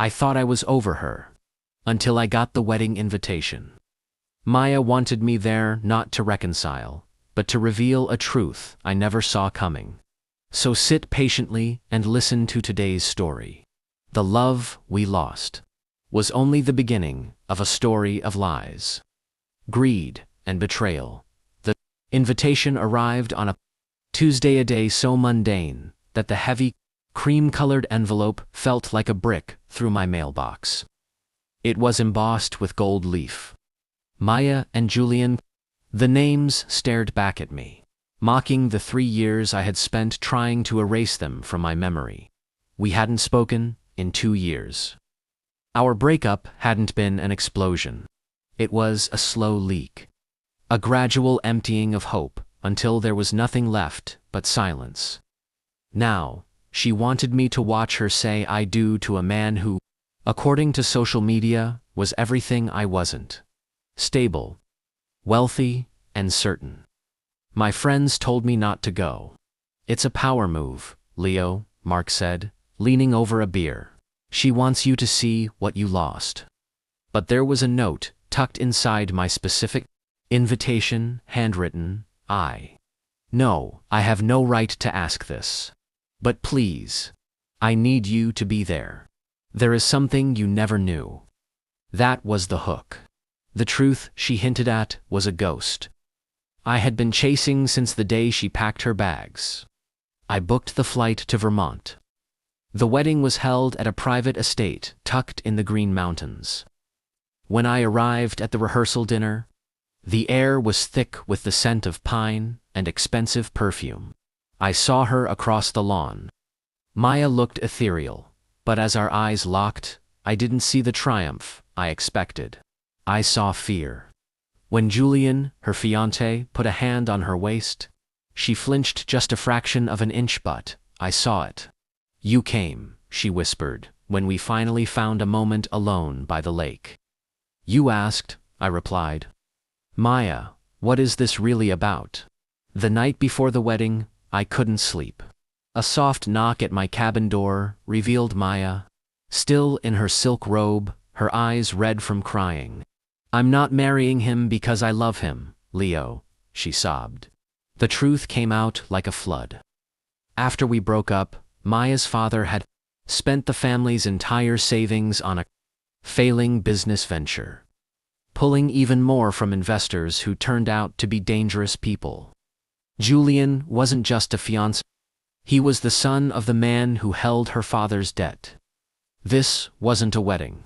I thought I was over her. Until I got the wedding invitation. Maya wanted me there not to reconcile, but to reveal a truth I never saw coming. So sit patiently and listen to today's story. The love we lost was only the beginning of a story of lies, greed, and betrayal. The invitation arrived on a Tuesday, a day so mundane that the heavy, cream-colored envelope felt like a brick through my mailbox. It was embossed with gold leaf. Maya and Julian. The names stared back at me, mocking the 3 years I had spent trying to erase them from my memory. We hadn't spoken in 2 years. Our breakup hadn't been an explosion. It was a slow leak. A gradual emptying of hope until there was nothing left but silence. Now, she wanted me to watch her say I do to a man who, according to social media, was everything I wasn't. Stable, wealthy, and certain. My friends told me not to go. It's a power move, Leo, Mark said, leaning over a beer. She wants you to see what you lost. But there was a note tucked inside my specific invitation, handwritten, No, I have no right to ask this. But please, I need you to be there. There is something you never knew. That was the hook. The truth she hinted at was a ghost I had been chasing since the day she packed her bags. I booked the flight to Vermont. The wedding was held at a private estate tucked in the Green Mountains. When I arrived at the rehearsal dinner, the air was thick with the scent of pine and expensive perfume. I saw her across the lawn. Maya looked ethereal, but as our eyes locked, I didn't see the triumph I expected. I saw fear. When Julian, her fiancé, put a hand on her waist, she flinched just a fraction of an inch, but I saw it. You came, she whispered, when we finally found a moment alone by the lake. You asked, I replied. Maya, what is this really about? The night before the wedding, I couldn't sleep. A soft knock at my cabin door revealed Maya, still in her silk robe, her eyes red from crying. I'm not marrying him because I love him, Leo, she sobbed. The truth came out like a flood. After we broke up, Maya's father had spent the family's entire savings on a failing business venture, pulling even more from investors who turned out to be dangerous people. Julian wasn't just a fiancé. He was the son of the man who held her father's debt. This wasn't a wedding.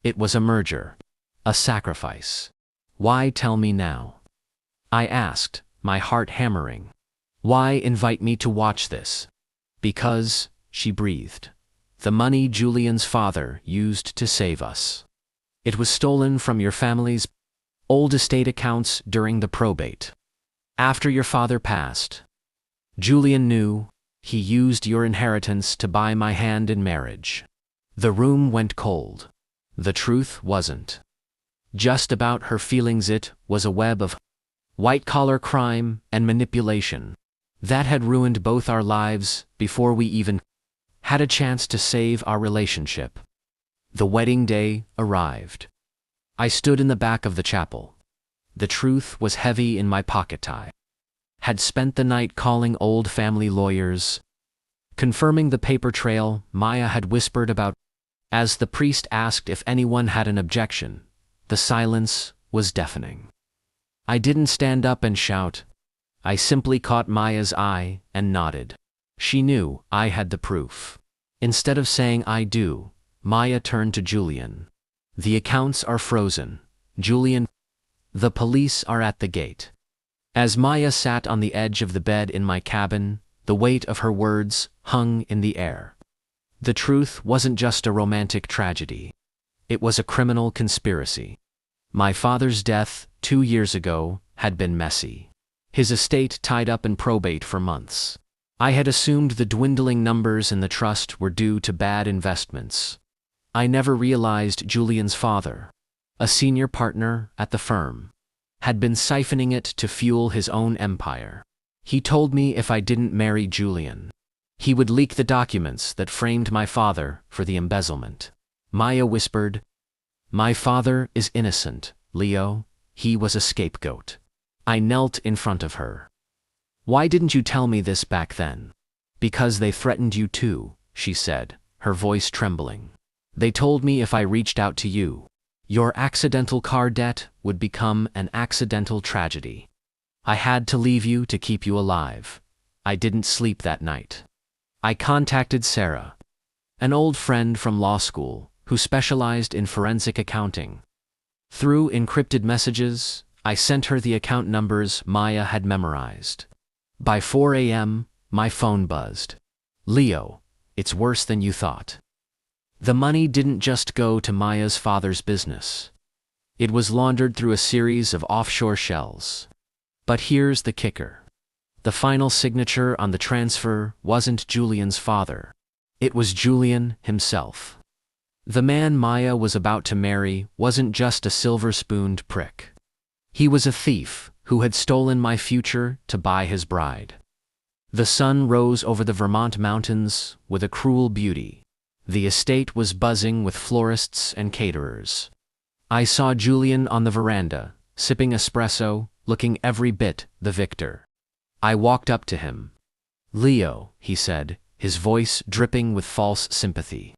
It was a merger. A sacrifice. Why tell me now? I asked, my heart hammering. Why invite me to watch this? Because, she breathed. The money Julian's father used to save us. It was stolen from your family's old estate accounts during the probate. After your father passed, Julian knew he used your inheritance to buy my hand in marriage. The room went cold. The truth wasn't just about her feelings, it was a web of white-collar crime and manipulation that had ruined both our lives before we even had a chance to save our relationship. The wedding day arrived. I stood in the back of the chapel. The truth was heavy in my pocket. I had spent the night calling old family lawyers, confirming the paper trail Maya had whispered about. As the priest asked if anyone had an objection, the silence was deafening. I didn't stand up and shout. I simply caught Maya's eye and nodded. She knew I had the proof. Instead of saying I do, Maya turned to Julian. The accounts are frozen, Julian. The police are at the gate. As Maya sat on the edge of the bed in my cabin, the weight of her words hung in the air. The truth wasn't just a romantic tragedy. It was a criminal conspiracy. My father's death, 2 years ago, had been messy. His estate tied up in probate for months. I had assumed the dwindling numbers in the trust were due to bad investments. I never realized Julian's father, a senior partner at the firm, had been siphoning it to fuel his own empire. He told me if I didn't marry Julian, he would leak the documents that framed my father for the embezzlement. Maya whispered. My father is innocent, Leo. He was a scapegoat. I knelt in front of her. Why didn't you tell me this back then? Because they threatened you too, she said, her voice trembling. They told me if I reached out to you, your accidental car debt would become an accidental tragedy. I had to leave you to keep you alive. I didn't sleep that night. I contacted Sarah, an old friend from law school who specialized in forensic accounting. Through encrypted messages, I sent her the account numbers Maya had memorized. By 4 a.m., my phone buzzed. Leo, it's worse than you thought. The money didn't just go to Maya's father's business. It was laundered through a series of offshore shells. But here's the kicker. The final signature on the transfer wasn't Julian's father. It was Julian himself. The man Maya was about to marry wasn't just a silver-spooned prick. He was a thief who had stolen my future to buy his bride. The sun rose over the Vermont mountains with a cruel beauty. The estate was buzzing with florists and caterers. I saw Julian on the veranda, sipping espresso, looking every bit the victor. I walked up to him. Leo, he said, his voice dripping with false sympathy.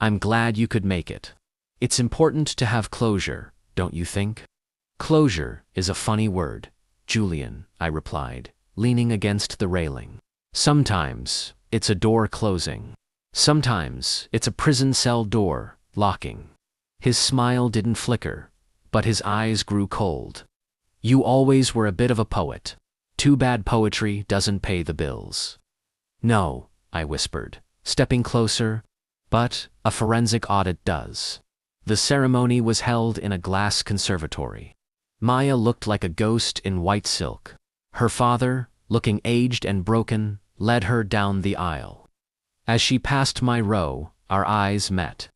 I'm glad you could make it. It's important to have closure, don't you think? Closure is a funny word, Julian, I replied, leaning against the railing. Sometimes it's a door closing. Sometimes it's a prison cell door locking. His smile didn't flicker, but his eyes grew cold. You always were a bit of a poet. Too bad poetry doesn't pay the bills. No, I whispered, stepping closer, but a forensic audit does. The ceremony was held in a glass conservatory. Maya looked like a ghost in white silk. Her father, looking aged and broken, led her down the aisle. As she passed my row, our eyes met.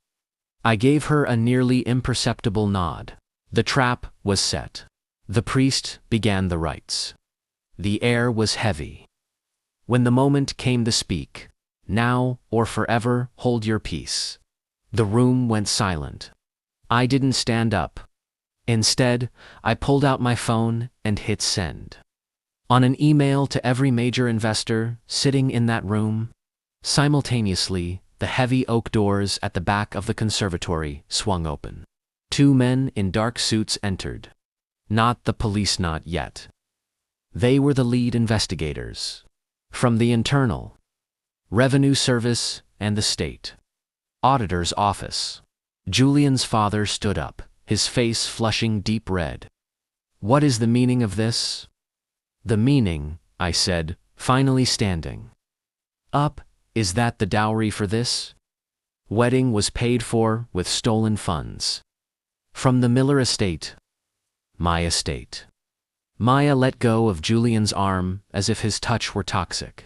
I gave her a nearly imperceptible nod. The trap was set. The priest began the rites. The air was heavy. When the moment came to speak, now or forever hold your peace, the room went silent. I didn't stand up. Instead, I pulled out my phone and hit send. On an email to every major investor sitting in that room. Simultaneously, the heavy oak doors at the back of the conservatory swung open. 2 men in dark suits entered. Not the police, not yet. They were the lead investigators. From the Internal Revenue Service and the State Auditor's Office. Julian's father stood up, his face flushing deep red. What is the meaning of this? The meaning, I said, finally standing up, is that the dowry for this wedding was paid for with stolen funds. From the Miller estate. My estate. Maya let go of Julian's arm as if his touch were toxic.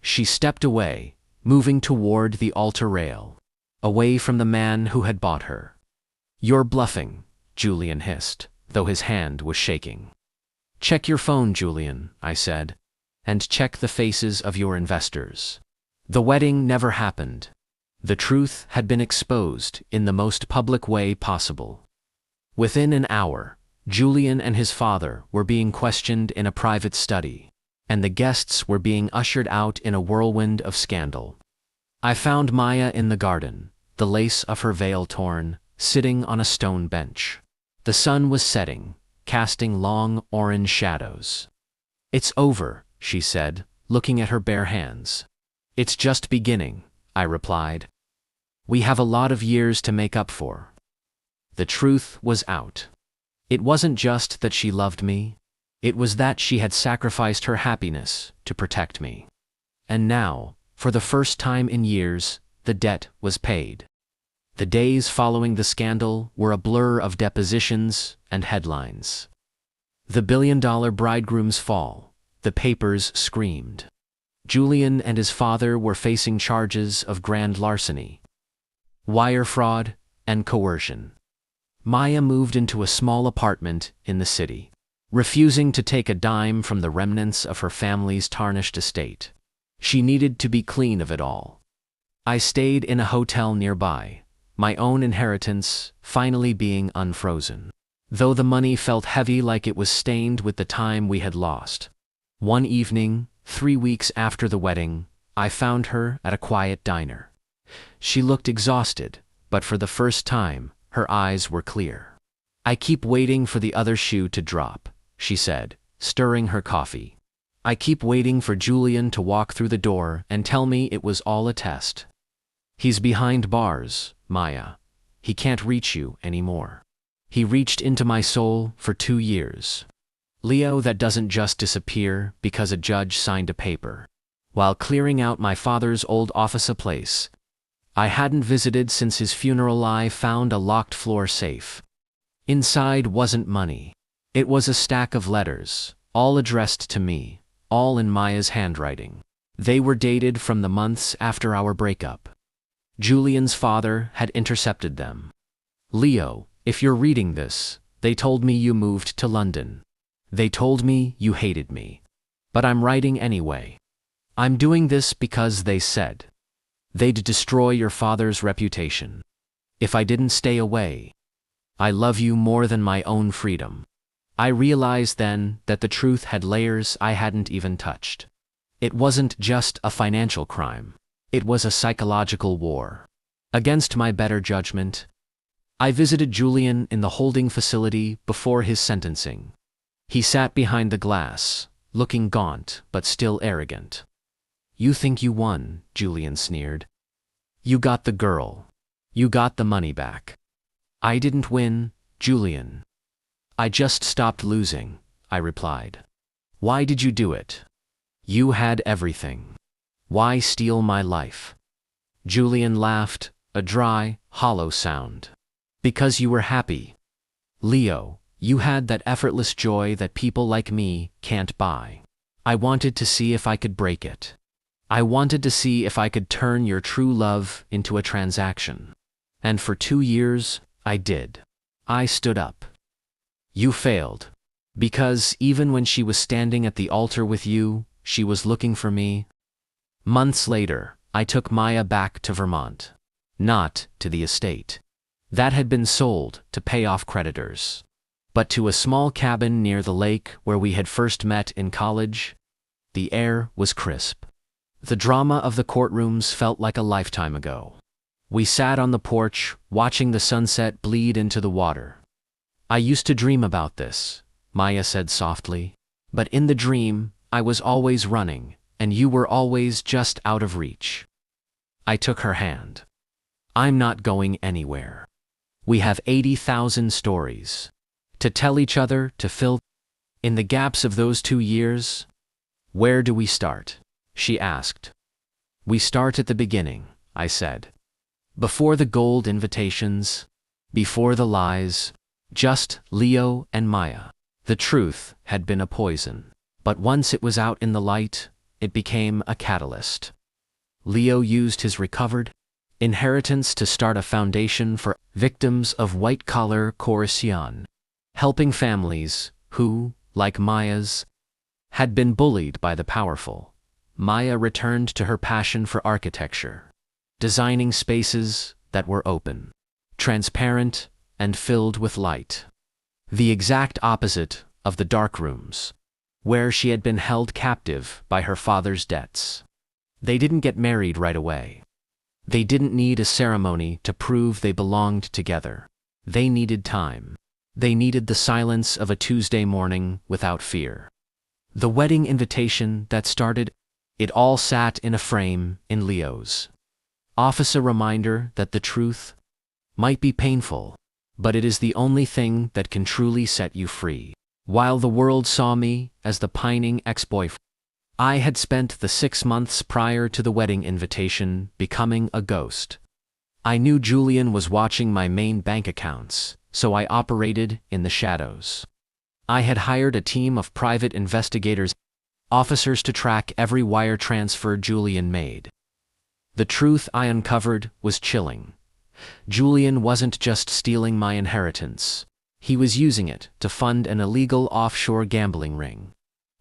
She stepped away, moving toward the altar rail, away from the man who had bought her. You're bluffing, Julian hissed, though his hand was shaking. Check your phone, Julian, I said, and check the faces of your investors. The wedding never happened. The truth had been exposed in the most public way possible. Within an hour, Julian and his father were being questioned in a private study, and the guests were being ushered out in a whirlwind of scandal. I found Maya in the garden, the lace of her veil torn, sitting on a stone bench. The sun was setting, casting long orange shadows. It's over, she said, looking at her bare hands. It's just beginning, I replied. We have a lot of years to make up for. The truth was out. It wasn't just that she loved me. It was that she had sacrificed her happiness to protect me. And now, for the first time in years, the debt was paid. The days following the scandal were a blur of depositions and headlines. The billion-dollar bridegroom's fall, the papers screamed. Julian and his father were facing charges of grand larceny, wire fraud, and coercion. Maya moved into a small apartment in the city, refusing to take a dime from the remnants of her family's tarnished estate. She needed to be clean of it all. I stayed in a hotel nearby, my own inheritance finally being unfrozen. Though the money felt heavy, like it was stained with the time we had lost. One evening, 3 weeks after the wedding, I found her at a quiet diner. She looked exhausted, but for the first time, her eyes were clear. "I keep waiting for the other shoe to drop," she said, stirring her coffee. "I keep waiting for Julian to walk through the door and tell me it was all a test. He's behind bars, Maya. He can't reach you anymore. He reached into my soul for 2 years. Leo that doesn't just disappear because a judge signed a paper. While clearing out my father's old office, a place I hadn't visited since his funeral, I found a locked floor safe. Inside wasn't money. It was a stack of letters, all addressed to me, all in Maya's handwriting. They were dated from the months after our breakup. Julian's father had intercepted them. "Leo, if you're reading this, they told me you moved to London. They told me you hated me. But I'm writing anyway. I'm doing this because they said they'd destroy your father's reputation if I didn't stay away. I love you more than my own freedom." I realized then that the truth had layers I hadn't even touched. It wasn't just a financial crime. It was a psychological war. Against my better judgment, I visited Julian in the holding facility before his sentencing. He sat behind the glass, looking gaunt but still arrogant. "You think you won," Julian sneered. "You got the girl. You got the money back." "I didn't win, Julian. I just stopped losing," I replied. "Why did you do it? You had everything. Why steal my life?" Julian laughed, a dry, hollow sound. "Because you were happy. Leo, you had that effortless joy that people like me can't buy. I wanted to see if I could break it. I wanted to see if I could turn your true love into a transaction. And for 2 years, I did. I stood up. You failed. Because even when she was standing at the altar with you, she was looking for me." Months later, I took Maya back to Vermont. Not to the estate. That had been sold to pay off creditors. But to a small cabin near the lake where we had first met in college. The air was crisp. The drama of the courtrooms felt like a lifetime ago. We sat on the porch, watching the sunset bleed into the water. "I used to dream about this," Maya said softly. "But in the dream, I was always running, and you were always just out of reach." I took her hand. "I'm not going anywhere. We have 80,000 stories to tell each other, to fill in the gaps of those 2 years. Where do we start?" she asked. "We start at the beginning," I said. "Before the gold invitations, before the lies, just Leo and Maya." The truth had been a poison, but once it was out in the light, it became a catalyst. Leo used his recovered inheritance to start a foundation for victims of white-collar corruption, helping families who, like Maya's, had been bullied by the powerful. Maya returned to her passion for architecture, designing spaces that were open, transparent, and filled with light. The exact opposite of the dark rooms, where she had been held captive by her father's debts. They didn't get married right away. They didn't need a ceremony to prove they belonged together. They needed time. They needed the silence of a Tuesday morning without fear. The wedding invitation that started it all sat in a frame in Leo's office, a reminder that the truth might be painful, but it is the only thing that can truly set you free. While the world saw me as the pining ex-boyfriend, I had spent the 6 months prior to the wedding invitation becoming a ghost. I knew Julian was watching my main bank accounts, so I operated in the shadows. I had hired a team of private investigators, officers to track every wire transfer Julian made. The truth I uncovered was chilling. Julian wasn't just stealing my inheritance. He was using it to fund an illegal offshore gambling ring.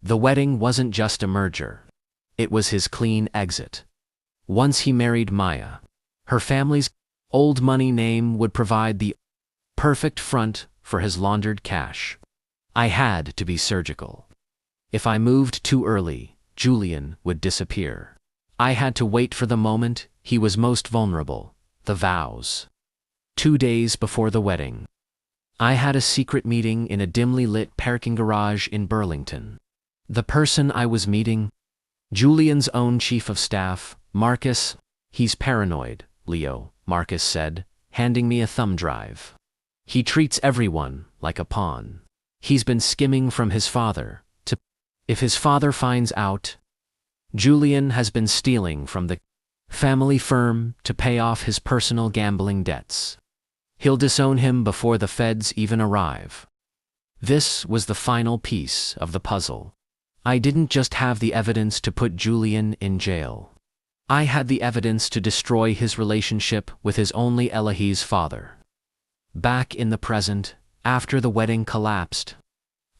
The wedding wasn't just a merger. It was his clean exit. Once he married Maya, her family's Old money name would provide the perfect front for his laundered cash. I had to be surgical. If I moved too early, Julian would disappear. I had to wait for the moment he was most vulnerable, the vows. 2 days before the wedding, I had a secret meeting in a dimly lit parking garage in Burlington. The person I was meeting? Julian's own chief of staff, Marcus. He's paranoid, Leo, Marcus said, handing me a thumb drive. He treats everyone like a pawn. He's been skimming from his father to... If his father finds out, Julian has been stealing from the family firm to pay off his personal gambling debts. He'll disown him before the feds even arrive. This was the final piece of the puzzle. I didn't just have the evidence to put Julian in jail. I had the evidence to destroy his relationship with his only Elahi's father. Back in the present, after the wedding collapsed,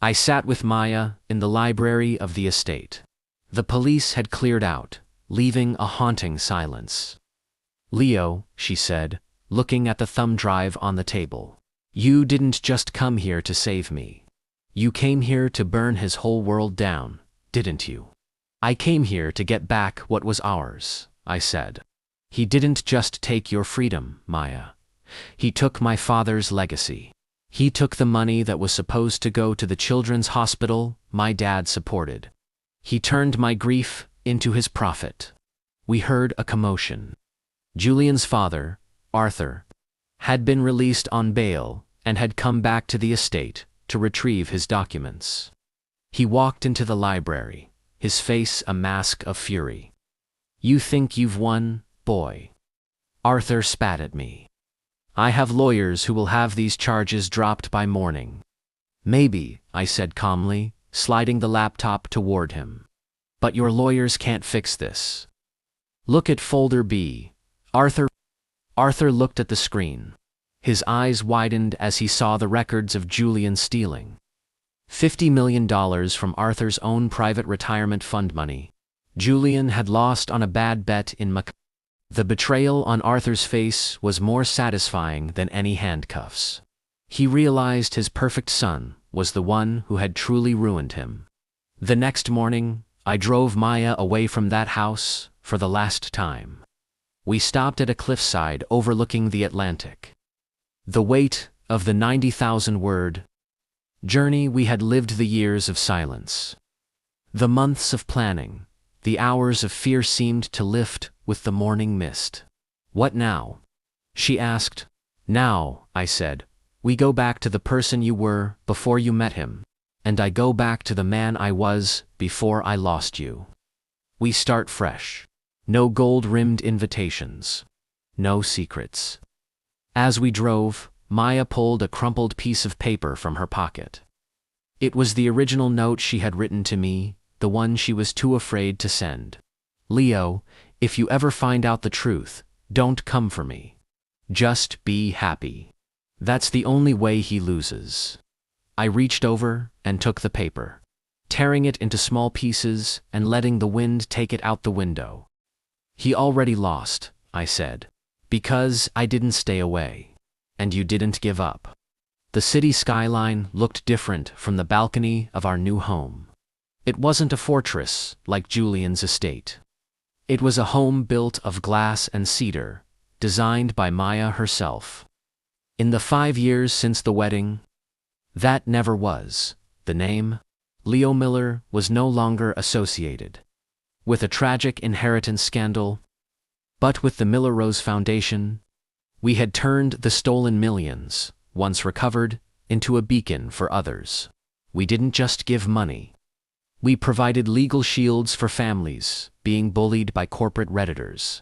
I sat with Maya in the library of the estate. The police had cleared out, leaving a haunting silence. Leo, she said, looking at the thumb drive on the table. You didn't just come here to save me. You came here to burn his whole world down, didn't you? I came here to get back what was ours, I said. He didn't just take your freedom, Maya. He took my father's legacy. He took the money that was supposed to go to the children's hospital my dad supported. He turned my grief into his profit. We heard a commotion. Julian's father, Arthur, had been released on bail and had come back to the estate to retrieve his documents. He walked into the library, his face a mask of fury. You think you've won, boy? Arthur spat at me. I have lawyers who will have these charges dropped by morning. Maybe, I said calmly, sliding the laptop toward him. But your lawyers can't fix this. Look at folder B. Arthur looked at the screen. His eyes widened as he saw the records of Julian stealing. $50 million from Arthur's own private retirement fund money. Julian had lost on a bad bet in Macau. The betrayal on Arthur's face was more satisfying than any handcuffs. He realized his perfect son was the one who had truly ruined him. The next morning, I drove Maya away from that house for the last time. We stopped at a cliffside overlooking the Atlantic. The weight of the 90,000-word journey we had lived, the years of silence. The months of planning, the hours of fear seemed to lift with the morning mist. What now? She asked. Now, I said, we go back to the person you were before you met him, and I go back to the man I was before I lost you. We start fresh. No gold-rimmed invitations. No secrets. As we drove, Maya pulled a crumpled piece of paper from her pocket. It was the original note she had written to me, the one she was too afraid to send. Leo, if you ever find out the truth, don't come for me. Just be happy. That's the only way he loses. I reached over and took the paper, tearing it into small pieces and letting the wind take it out the window. He already lost, I said, because I didn't stay away. And you didn't give up. The city skyline looked different from the balcony of our new home. It wasn't a fortress like Julian's estate. It was a home built of glass and cedar, designed by Maya herself. In the 5 years since the wedding, that never was. The name, Leo Miller, was no longer associated with a tragic inheritance scandal, but with the Miller Rose Foundation. We had turned the stolen millions, once recovered, into a beacon for others. We didn't just give money. We provided legal shields for families being bullied by corporate Redditors.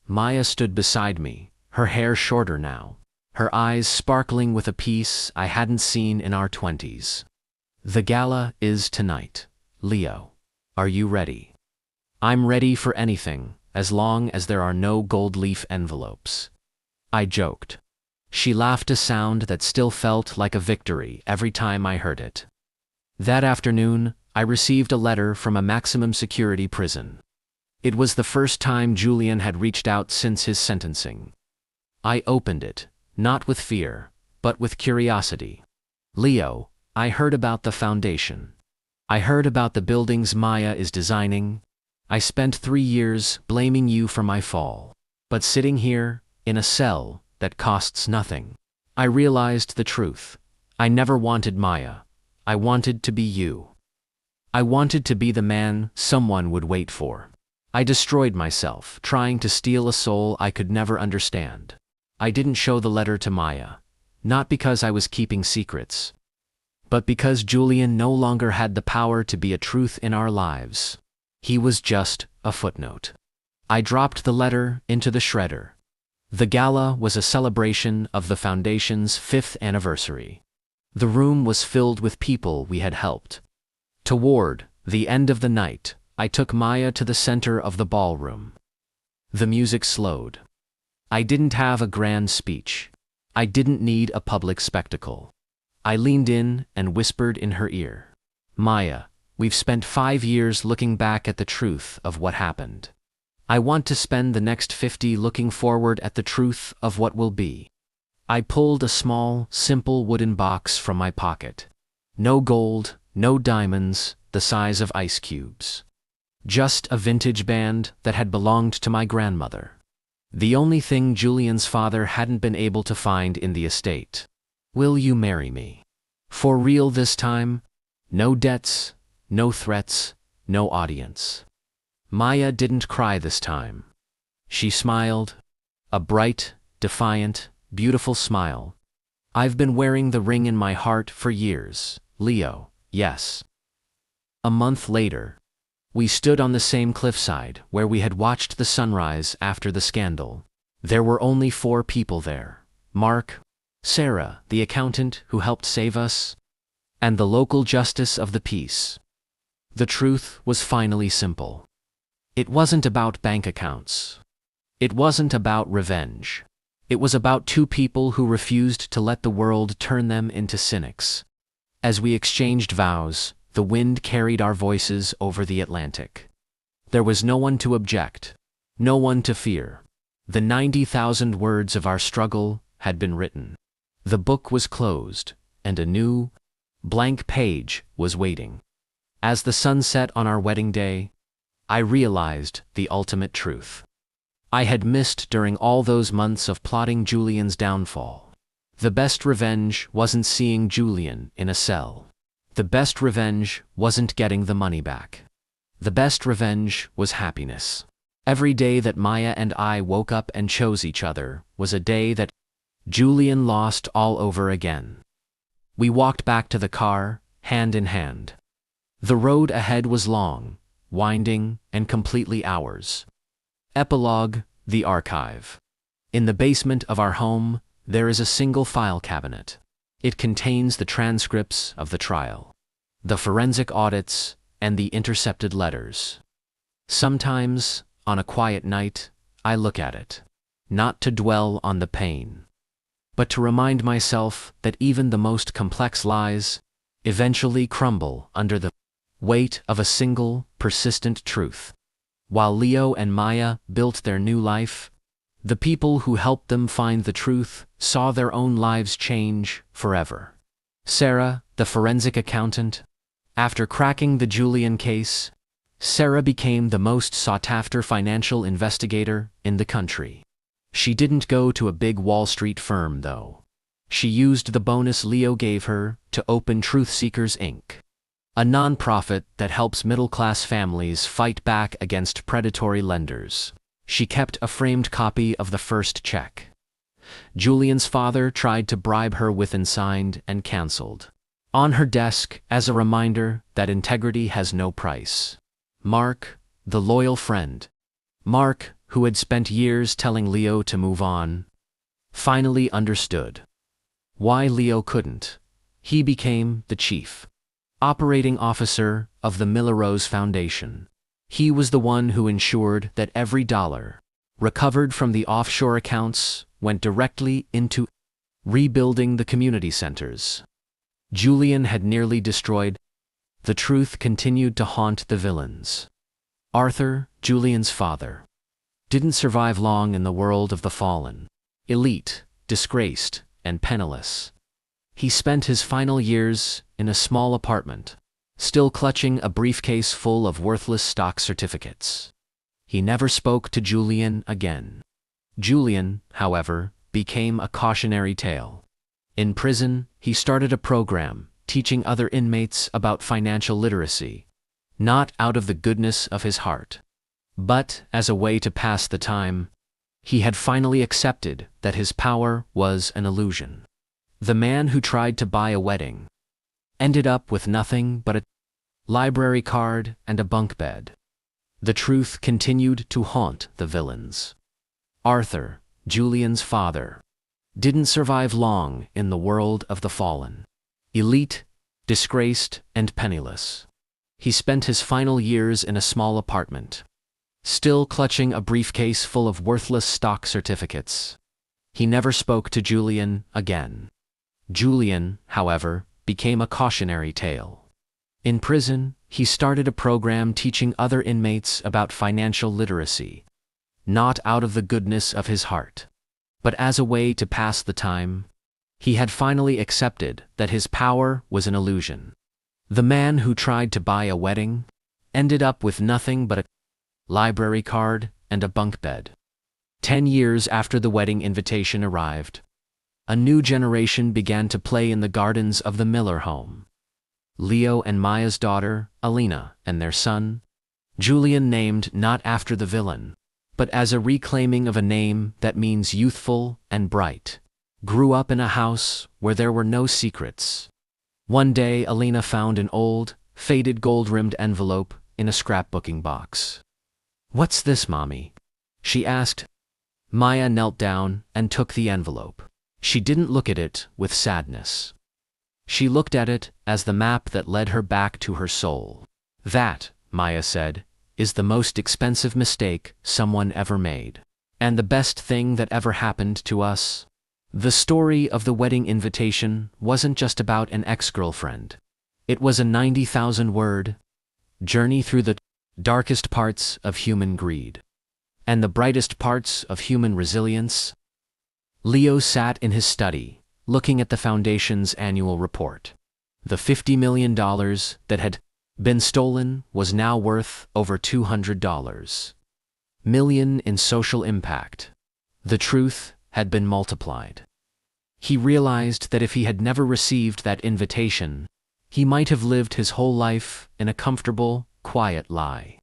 Maya stood beside me, her hair shorter now, her eyes sparkling with a peace I hadn't seen in our 20s. The gala is tonight, Leo. Are you ready? I'm ready for anything, as long as there are no gold leaf envelopes. I joked. She laughed, a sound that still felt like a victory every time I heard it. That afternoon, I received a letter from a maximum security prison. It was the first time Julian had reached out since his sentencing. I opened it, not with fear, but with curiosity. Leo, I heard about the foundation. I heard about the buildings Maya is designing. I spent 3 years blaming you for my fall. But sitting here, in a cell that costs nothing, I realized the truth. I never wanted Maya. I wanted to be you. I wanted to be the man someone would wait for. I destroyed myself, trying to steal a soul I could never understand. I didn't show the letter to Maya, not because I was keeping secrets, but because Julian no longer had the power to be a truth in our lives. He was just a footnote. I dropped the letter into the shredder. The gala was a celebration of the Foundation's 5th anniversary. The room was filled with people we had helped. Toward the end of the night, I took Maya to the center of the ballroom. The music slowed. I didn't have a grand speech. I didn't need a public spectacle. I leaned in and whispered in her ear. Maya, we've spent 5 years looking back at the truth of what happened. I want to spend the next 50 looking forward at the truth of what will be. I pulled a small, simple wooden box from my pocket. No gold, no diamonds, the size of ice cubes. Just a vintage band that had belonged to my grandmother. The only thing Julian's father hadn't been able to find in the estate. Will you marry me? For real this time? No debts, no threats, no audience. Maya didn't cry this time. She smiled. A bright, defiant, beautiful smile. I've been wearing the ring in my heart for years, Leo, yes. A month later, we stood on the same cliffside where we had watched the sunrise after the scandal. There were only 4 people there. Mark, Sarah, the accountant who helped save us, and the local justice of the peace. The truth was finally simple. It wasn't about bank accounts. It wasn't about revenge. It was about 2 people who refused to let the world turn them into cynics. As we exchanged vows, the wind carried our voices over the Atlantic. There was no one to object, no one to fear. The 90,000 words of our struggle had been written. The book was closed, and a new, blank page was waiting. As the sun set on our wedding day, I realized the ultimate truth. I had missed during all those months of plotting Julian's downfall. The best revenge wasn't seeing Julian in a cell. The best revenge wasn't getting the money back. The best revenge was happiness. Every day that Maya and I woke up and chose each other was a day that Julian lost all over again. We walked back to the car, hand in hand. The road ahead was long, winding, and completely ours. Epilogue, the archive. In the basement of our home, there is a single file cabinet. It contains the transcripts of the trial, the forensic audits, and the intercepted letters. Sometimes, on a quiet night, I look at it, not to dwell on the pain, but to remind myself that even the most complex lies eventually crumble under the weight of a single, persistent truth. While Leo and Maya built their new life, the people who helped them find the truth saw their own lives change forever. Sarah, the forensic accountant. After cracking the Julian case, Sarah became the most sought-after financial investigator in the country. She didn't go to a big Wall Street firm, though. She used the bonus Leo gave her to open Truth Seekers, Inc., a nonprofit that helps middle-class families fight back against predatory lenders. She kept a framed copy of the first check. Julian's father tried to bribe her with and signed and canceled. On her desk, as a reminder that integrity has no price. Mark, the loyal friend. Mark, who had spent years telling Leo to move on, finally understood why Leo couldn't. He became the chief operating officer of the Millerose Foundation. He was the one who ensured that every dollar recovered from the offshore accounts went directly into rebuilding the community centers Julian had nearly destroyed. The truth continued to haunt the villains. Arthur, Julian's father, didn't survive long in the world of the fallen. elite, disgraced, and penniless. He spent his final years in a small apartment, still clutching a briefcase full of worthless stock certificates. He never spoke to Julian again. Julian, however, became a cautionary tale. In prison, he started a program teaching other inmates about financial literacy, not out of the goodness of his heart, but as a way to pass the time. He had finally accepted that his power was an illusion. The man who tried to buy a wedding ended up with nothing but a library card and a bunk bed. The truth continued to haunt the villains. Arthur, Julian's father, didn't survive long in the world of the fallen. Elite, disgraced, and penniless. He spent his final years in a small apartment, still clutching a briefcase full of worthless stock certificates. He never spoke to Julian again. Julian, however, became a cautionary tale. In prison, he started a program teaching other inmates about financial literacy, not out of the goodness of his heart, but as a way to pass the time. He had finally accepted that his power was an illusion. The man who tried to buy a wedding ended up with nothing but a library card and a bunk bed. 10 years after the wedding invitation arrived, a new generation began to play in the gardens of the Miller home. Leo and Maya's daughter, Alina, and their son, Julian, named not after the villain, but as a reclaiming of a name that means youthful and bright, grew up in a house where there were no secrets. One day, Alina found an old, faded gold-rimmed envelope in a scrapbooking box. "What's this, Mommy?" she asked. Maya knelt down and took the envelope. She didn't look at it with sadness. She looked at it as the map that led her back to her soul. "That," Maya said, "is the most expensive mistake someone ever made, and the best thing that ever happened to us." The story of the wedding invitation wasn't just about an ex-girlfriend. It was a 90,000-word journey through the darkest parts of human greed and the brightest parts of human resilience. Leo sat in his study, looking at the Foundation's annual report. The $50 million that had been stolen was now worth over $200 million in social impact. The truth had been multiplied. He realized that if he had never received that invitation, he might have lived his whole life in a comfortable, quiet lie.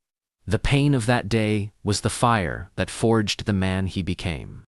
The pain of that day was the fire that forged the man he became.